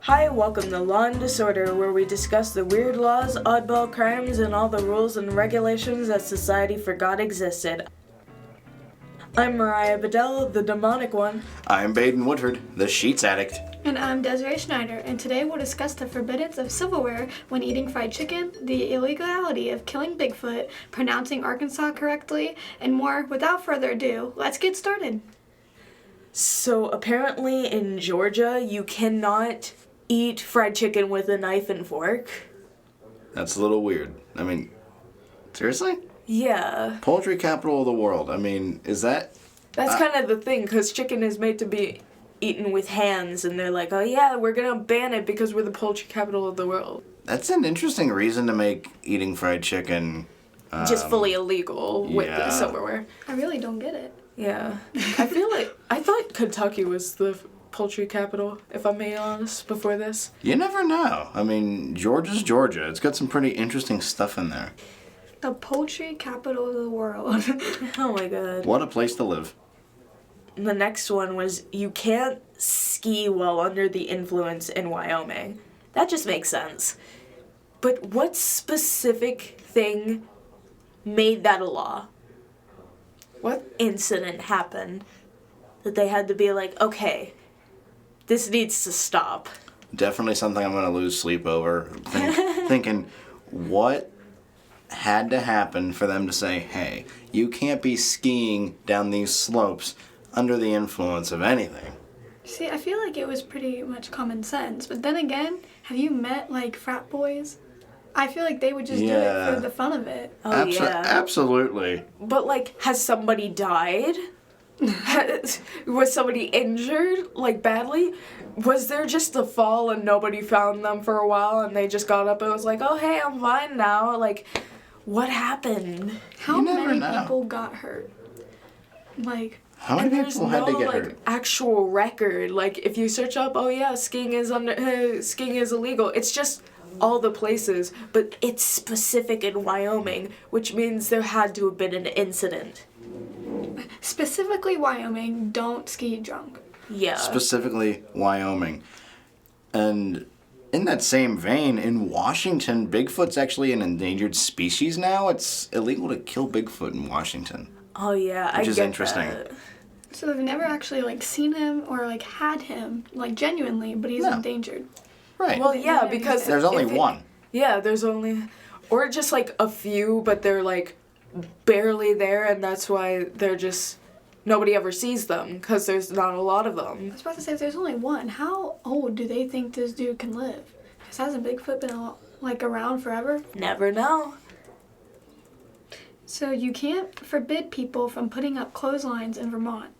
Hi, welcome to Law and Disorder, where we discuss the weird laws, oddball crimes, and all the rules and regulations that society forgot existed. I'm Mariah Bedell, the demonic one. I'm Baden Woodford, the sheets addict. And I'm Desiree Schneider, and today we'll discuss the forbiddance of silverware when eating fried chicken, the illegality of killing Bigfoot, pronouncing Arkansas correctly, and more. Without further ado, let's get started. So apparently in Georgia, you cannot eat fried chicken with a knife and fork. That's a little weird. I mean, seriously? Yeah. Poultry capital of the world. I mean, is that... That's kind of the thing, because chicken is made to be eaten with hands, and they're like, oh yeah, we're gonna ban it because we're the poultry capital of the world. That's an interesting reason to make eating fried chicken... just fully illegal with the silverware. I really don't get it. Yeah. I thought Kentucky was the poultry capital, if I'm being honest, before this. You never know. I mean, Georgia's Georgia. It's got some pretty interesting stuff in there. The poultry capital of the world. Oh my god. What a place to live. The next one was, you can't ski while under the influence in Wyoming. That just makes sense. But what specific thing made that a law? What incident happened that they had to be like, okay, this needs to stop? Definitely something I'm going to lose sleep over. Thinking, what had to happen for them to say, hey, you can't be skiing down these slopes under the influence of anything? See, I feel like it was pretty much common sense. But then again, have you met, like, frat boys? I feel like they would just do it for the fun of it. Oh, yeah. Absolutely. But, like, has somebody died? Was somebody injured, like, badly? Was there just a fall and nobody found them for a while and they just got up and was like, oh, hey, I'm fine now? Like, what happened? How many people got hurt? Like... How many people had to get hurt? Actual record. Like, if you search up, oh yeah, skiing is illegal. It's just all the places, but it's specific in Wyoming, which means there had to have been an incident. Specifically Wyoming, don't ski drunk. Yeah. Specifically Wyoming. And in that same vein, in Washington, Bigfoot's actually an endangered species now. It's illegal to kill Bigfoot in Washington. Oh yeah, which is interesting. That. So they've never actually, like, seen him or, like, had him, like, genuinely, but he's endangered. Right. Well, yeah, because... There's only one. Yeah, there's only... Or just, like, a few, but they're, like, barely there, and that's why they're just... Nobody ever sees them, because there's not a lot of them. I was about to say, if there's only one, how old do they think this dude can live? Because hasn't Bigfoot been, like, around forever? Never know. So you can't forbid people from putting up clotheslines in Vermont.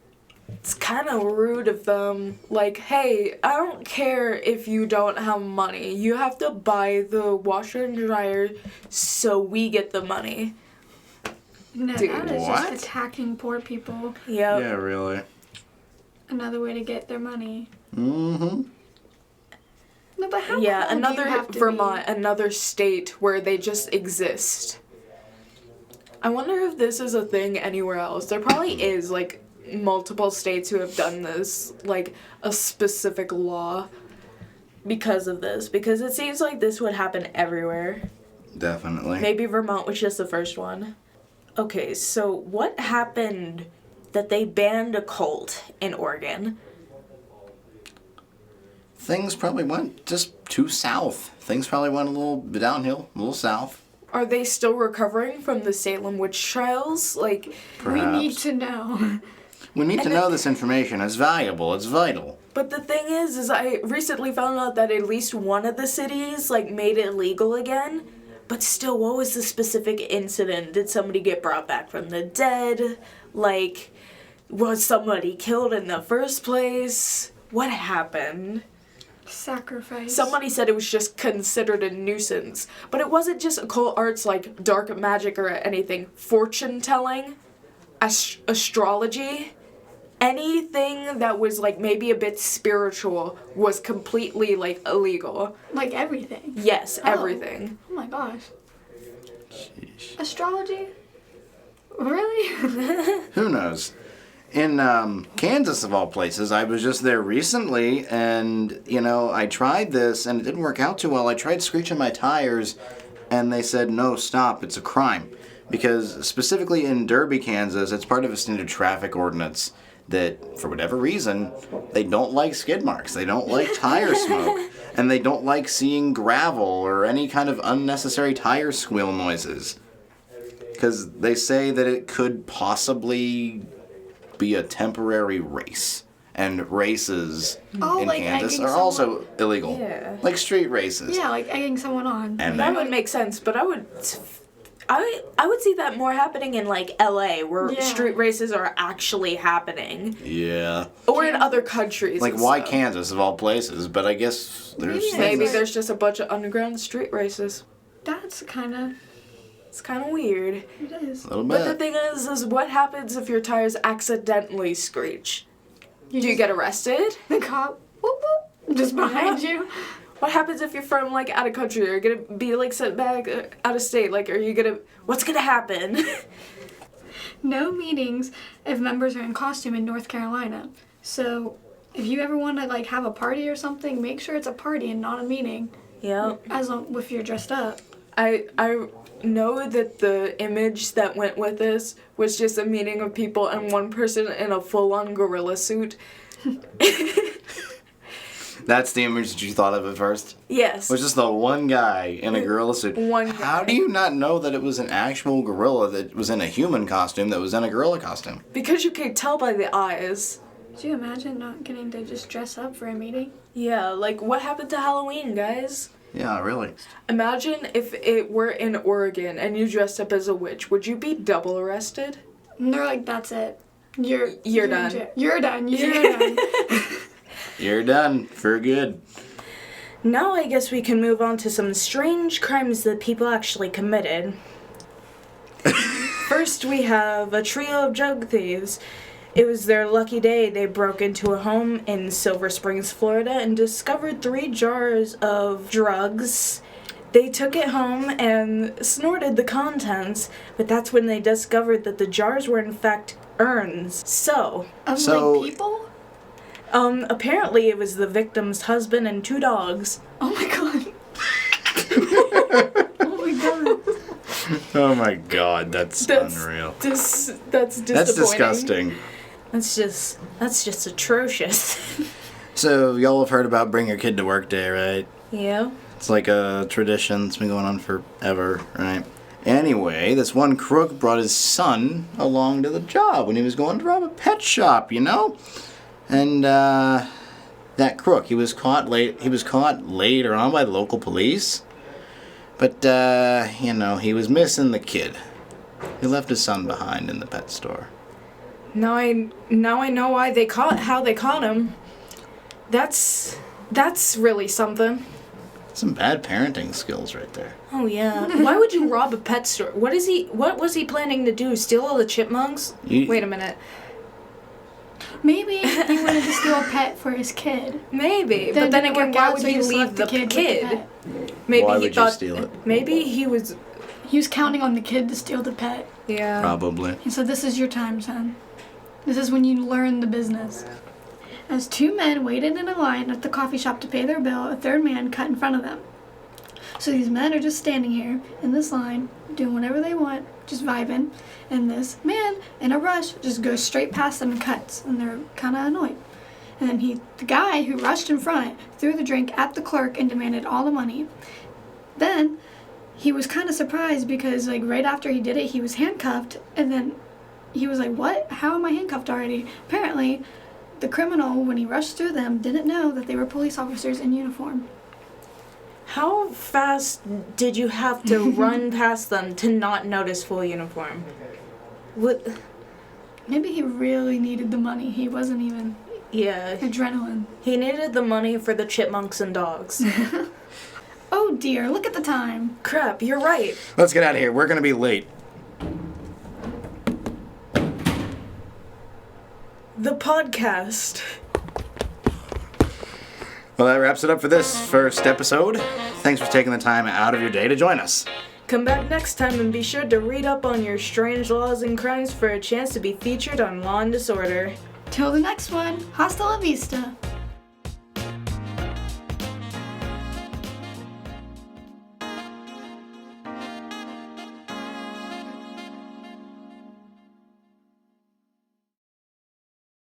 It's kind of rude of them. Like, hey, I don't care if you don't have money. You have to buy the washer and dryer so we get the money. No, dude, that is what? just attacking poor people. Yep. Yeah, really. Another way to get their money. Mm-hmm. No, but how Yeah, cold do you another have to Vermont, be? another state where they just exist. I wonder if this is a thing anywhere else. There probably is, like, multiple states who have done this, like, a specific law because of this. Because it seems like this would happen everywhere. Definitely. Maybe Vermont was just the first one. Okay, so what happened that they banned a cult in Oregon? Things probably went just too south. Things probably went a little downhill, a little south. Are they still recovering from the Salem witch trials? Like, Perhaps. We need to know. We need to know this information. It's valuable. It's vital. but the thing is I recently found out that at least one of the cities, like, made it legal again. But still, what was the specific incident? Did somebody get brought back from the dead? Like, was somebody killed in the first place? What happened? Sacrifice. Somebody said it was just considered a nuisance. But it wasn't just occult arts like dark magic or anything. Fortune telling, astrology, anything that was like maybe a bit spiritual was completely like illegal. Like everything? Yes, everything. Oh my gosh. Sheesh. Astrology? Really? Who knows? in Kansas, of all places. I was just there recently, and, I tried this, and it didn't work out too well. I tried screeching my tires, and they said, no, stop, it's a crime. Because specifically in Derby, Kansas, it's part of a standard traffic ordinance that, for whatever reason, they don't like skid marks, they don't like tire smoke, and they don't like seeing gravel or any kind of unnecessary tire squeal noises. Because they say that it could possibly be a temporary race. And races in Kansas are also illegal. Yeah. Like street races. Yeah, like egging someone on. And That would make sense, but I would see that more happening in like LA, where street races are actually happening, yeah. or in other countries. Like, and why stuff. Kansas of all places? But I guess there's Maybe there's just a bunch of underground street races. That's kind of... It's kind of weird. It is. a little But the bit. thing is what happens if your tires accidentally screech? Do you get arrested? The cop, whoop, whoop, just behind you. What happens if you're from, like, out of country? Are you gonna be, like, sent back out of state? Like, what's gonna happen? No meetings if members are in costume in North Carolina. So if you ever want to, like, have a party or something, make sure it's a party and not a meeting. Yeah. As long if you're dressed up. I know that the image that went with this was just a meeting of people and one person in a full-on gorilla suit. That's the image that you thought of at first? Yes. Was just the one guy in a gorilla suit. One guy. How do you not know that it was an actual gorilla that was in a human costume that was in a gorilla costume? Because you can tell by the eyes. Could you imagine not getting to just dress up for a meeting? Yeah, like, what happened to Halloween, guys? Yeah, really. Imagine if it were in Oregon and you dressed up as a witch. Would you be double arrested? And they're like, that's it. You're done. You're done. You're done. You're done for good. Now I guess we can move on to some strange crimes that people actually committed. First we have a trio of drug thieves. It was their lucky day. They broke into a home in Silver Springs, Florida, and discovered 3 jars of drugs. They took it home and snorted the contents, but that's when they discovered that the jars were in fact urns. So, Like people? apparently it was the victim's husband and 2 dogs. Oh my god. Oh my god. Oh my god, that's unreal. That's disappointing. That's disgusting. That's just atrocious. So, y'all have heard about Bring Your Kid to Work Day, right? Yeah. It's like a tradition that's been going on forever, right? Anyway, this one crook brought his son along to the job when he was going to rob a pet shop, And that crook, he was caught later on by the local police. But he was missing the kid. He left his son behind in the pet store. Now I know how they caught him. That's really something. Some bad parenting skills right there. Oh yeah. Why would you rob a pet store? What was he planning to do? Steal all the chipmunks? Wait a minute. Maybe he wanted to steal a pet for his kid. Maybe. But then again, why would he just leave left the kid with kid? the pet? Maybe Why he would thought you steal it? Maybe he was He was counting on the kid to steal the pet. yeah. Probably. He said, "This is your time, son. This is when you learn the business." As 2 men waited in a line at the coffee shop to pay their bill, a 3rd man cut in front of them. So these men are just standing here in this line, doing whatever they want, just vibing, and this man, in a rush, just goes straight past them and cuts, and they're kind of annoyed. And then the guy who rushed in front threw the drink at the clerk and demanded all the money. Then he was kind of surprised because, like, right after he did it, he was handcuffed, and then he was like, "What? How am I handcuffed already?" Apparently, the criminal, when he rushed through them, didn't know that they were police officers in uniform. How fast did you have to run past them to not notice full uniform? What? Maybe he really needed the money. He wasn't even Yeah. adrenaline. He needed the money for the chipmunks and dogs. Oh dear, look at the time. Crap, you're right. Let's get out of here. We're gonna be late. The podcast. Well, that wraps it up for this first episode. Thanks for taking the time out of your day to join us. Come back next time and be sure to read up on your strange laws and crimes for a chance to be featured on Law and Disorder. Till the next one, hasta la vista.